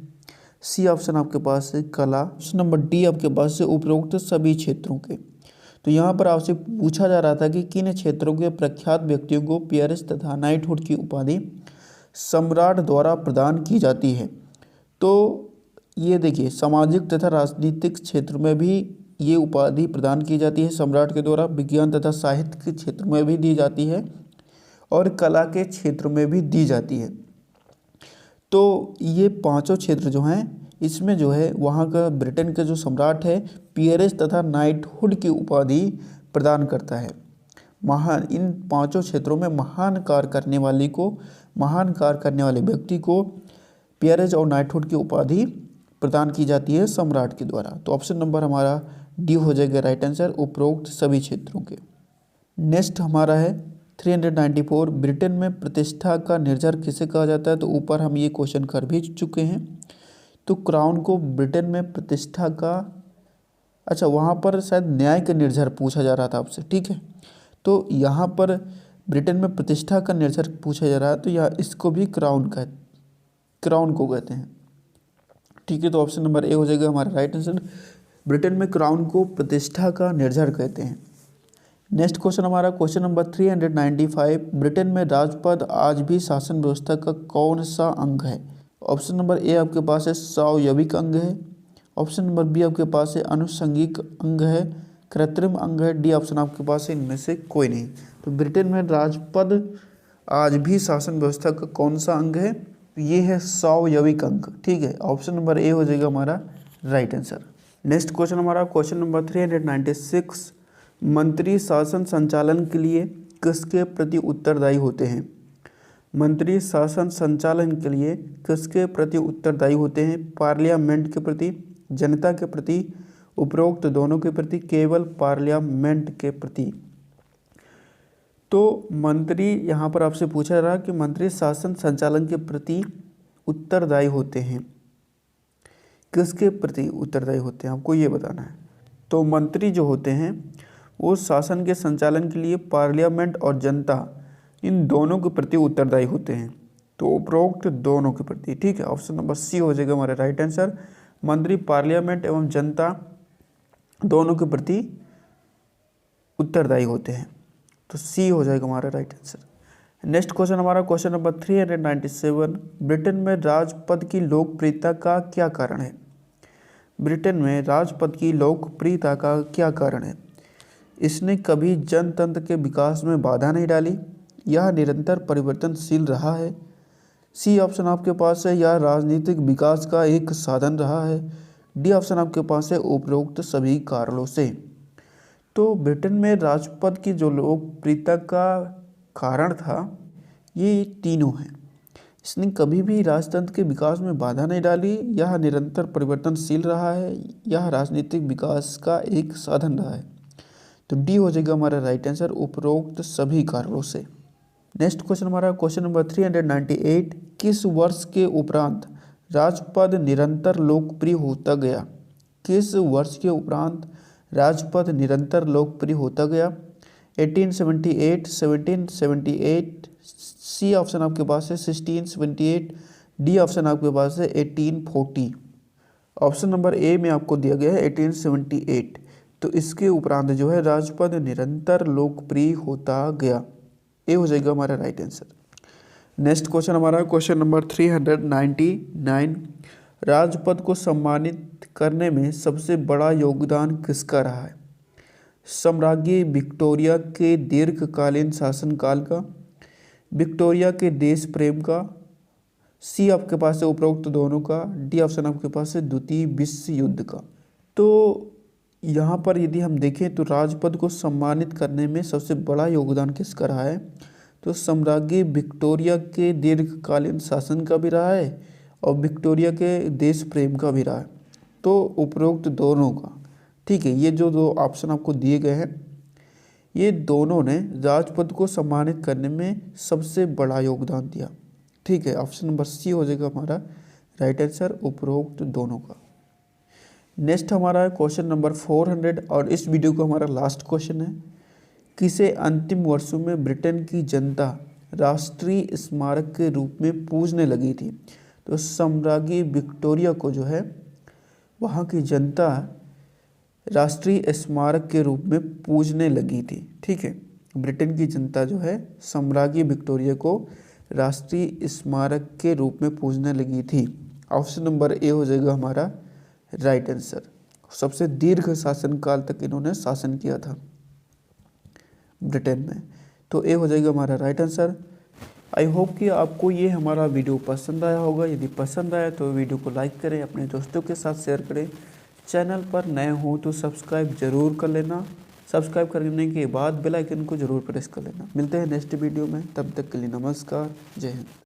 सी ऑप्शन आपके पास है कला, ऑप्शन नंबर डी आपके पास है उपरोक्त सभी क्षेत्रों के। तो यहाँ पर आपसे पूछा जा रहा था कि किन क्षेत्रों के प्रख्यात व्यक्तियों को पियरेज तथा नाइटहुड की उपाधि सम्राट द्वारा प्रदान की जाती है। तो ये देखिए सामाजिक तथा राजनीतिक क्षेत्र में भी ये उपाधि प्रदान की जाती है सम्राट के द्वारा, विज्ञान तथा साहित्य के क्षेत्र में भी दी जाती है और कला के क्षेत्र में भी दी जाती है। तो ये पांचों क्षेत्र जो हैं इसमें जो है वहाँ का ब्रिटेन का जो सम्राट है पियरेज तथा नाइटहुड की उपाधि प्रदान करता है। महान इन पांचों क्षेत्रों में महान कार्य करने वाले व्यक्ति को पियरेज और नाइटहुड की उपाधि प्रदान की जाती है सम्राट के द्वारा। तो ऑप्शन नंबर हमारा डी हो जाएगा राइट आंसर, उपरोक्त सभी क्षेत्रों के। नेक्स्ट हमारा है 394, ब्रिटेन में प्रतिष्ठा का निर्जर किसे कहा जाता है। तो ऊपर हम ये क्वेश्चन कर भी चुके हैं। तो क्राउन को ब्रिटेन में प्रतिष्ठा का अच्छा, वहाँ पर शायद न्याय का निर्झर पूछा जा रहा था आपसे, ठीक है। तो यहाँ पर ब्रिटेन में प्रतिष्ठा का निर्झर पूछा जा रहा है, तो यहाँ इसको भी क्राउन को कहते हैं, ठीक है। तो ऑप्शन नंबर ए हो जाएगा हमारा राइट आंसर। ब्रिटेन में क्राउन को प्रतिष्ठा का निर्झर कहते हैं। नेक्स्ट क्वेश्चन हमारा क्वेश्चन नंबर 395, ब्रिटेन में राजपद आज भी शासन व्यवस्था का कौन सा अंग है? ऑप्शन नंबर ए आपके पास है स्वायविक अंग है, ऑप्शन नंबर बी आपके पास है अनुषंगिक अंग है, कृत्रिम अंग है, डी ऑप्शन आपके पास है इनमें से कोई नहीं। तो ब्रिटेन में राजपद आज भी शासन व्यवस्था का कौन सा अंग है? ये है स्वायविक अंग, ठीक है। ऑप्शन नंबर ए हो जाएगा हमारा राइट आंसर। नेक्स्ट क्वेश्चन हमारा क्वेश्चन नंबर 396, मंत्री शासन संचालन के लिए किसके प्रति उत्तरदायी होते हैं? मंत्री शासन संचालन के लिए किसके प्रति उत्तरदायी होते हैं? पार्लियामेंट के प्रति, जनता के प्रति, उपरोक्त दोनों के प्रति, केवल पार्लियामेंट के प्रति। तो मंत्री यहाँ पर आपसे पूछा रहा कि मंत्री शासन संचालन के प्रति उत्तरदायी होते हैं, किसके प्रति उत्तरदायी होते हैं, आपको ये बताना है। तो मंत्री जो होते हैं वो शासन के संचालन के लिए पार्लियामेंट और जनता, इन दोनों के प्रति उत्तरदायी होते हैं। तो उपरोक्त दोनों के प्रति, ठीक है। ऑप्शन नंबर सी हो जाएगा हमारा राइट आंसर। मंत्री पार्लियामेंट एवं जनता दोनों के प्रति उत्तरदायी होते हैं, तो सी हो जाएगा हमारा राइट आंसर। नेक्स्ट क्वेश्चन हमारा क्वेश्चन नंबर 397, ब्रिटेन में राजपद की लोकप्रियता का क्या कारण है? ब्रिटेन में राजपद की लोकप्रियता का क्या कारण है? इसने कभी जनतंत्र के विकास में बाधा नहीं डाली, यह निरंतर परिवर्तनशील रहा है, सी ऑप्शन आपके पास है, या राजनीतिक विकास का एक साधन रहा है, डी ऑप्शन आपके पास है उपरोक्त सभी कारणों से। तो ब्रिटेन में राजपद की जो लोकप्रियता का कारण था ये तीनों हैं। इसने कभी भी राजतंत्र के विकास में बाधा नहीं डाली, यह निरंतर परिवर्तनशील रहा है, यह राजनीतिक विकास का एक साधन रहा है। तो डी हो जाएगा हमारा राइट आंसर, उपरोक्त सभी कारणों से। नेक्स्ट क्वेश्चन हमारा क्वेश्चन नंबर 398, किस वर्ष के उपरांत राजपद निरंतर लोकप्रिय होता गया? किस वर्ष के उपरांत राजपद निरंतर लोकप्रिय होता गया? 1878, 1778, सी ऑप्शन आपके पास है 1678, डी ऑप्शन आपके पास है 1840। ऑप्शन नंबर ए में आपको दिया गया है 1878, तो इसके उपरांत जो है राजपद निरंतर लोकप्रिय होता गया। ए हो जाएगा हमारा राइट आंसर। नेक्स्ट क्वेश्चन हमारा क्वेश्चन नंबर 399, राजपद को सम्मानित करने में सबसे बड़ा योगदान किसका रहा है? सम्राज्ञी विक्टोरिया के दीर्घकालीन शासनकाल का, विक्टोरिया के देश प्रेम का, सी आपके पास है उपरोक्त दोनों का, डी ऑप्शन आपके पास है द्वितीय विश्व युद्ध का। तो यहाँ पर यदि हम देखें तो राजपद को सम्मानित करने में सबसे बड़ा योगदान किसका रहा है? तो सम्राज्ञी विक्टोरिया के दीर्घकालीन शासन का भी रहा है और विक्टोरिया के देश प्रेम का भी रहा है, तो उपरोक्त दोनों का, ठीक है। ये जो दो ऑप्शन आपको दिए गए हैं ये दोनों ने राजपद को सम्मानित करने में सबसे बड़ा योगदान दिया, ठीक है। ऑप्शन नंबर सी हो जाएगा हमारा राइट आंसर, उपरोक्त दोनों का। नेक्स्ट हमारा है क्वेश्चन नंबर 400 और इस वीडियो का हमारा लास्ट क्वेश्चन है, किसे अंतिम वर्षों में ब्रिटेन की जनता राष्ट्रीय स्मारक के रूप में पूजने लगी थी? तो सम्राज्ञी विक्टोरिया को जो है वहाँ की जनता राष्ट्रीय स्मारक के रूप में पूजने लगी थी, ठीक है। ब्रिटेन की जनता जो है सम्राज्ञी विक्टोरिया को राष्ट्रीय स्मारक के रूप में पूजने लगी थी। ऑप्शन नंबर ए हो जाएगा हमारा राइट आंसर। सबसे दीर्घ शासनकाल तक इन्होंने शासन किया था ब्रिटेन में, तो ए हो जाएगा हमारा राइट आंसर। आई होप कि आपको ये हमारा वीडियो पसंद आया होगा। यदि पसंद आया तो वीडियो को लाइक करें, अपने दोस्तों के साथ शेयर करें। चैनल पर नए हो तो सब्सक्राइब जरूर कर लेना। सब्सक्राइब करने के बाद बेल आइकन को जरूर प्रेस कर लेना। मिलते हैं नेक्स्ट वीडियो में, तब तक के लिए नमस्कार, जय हिंद।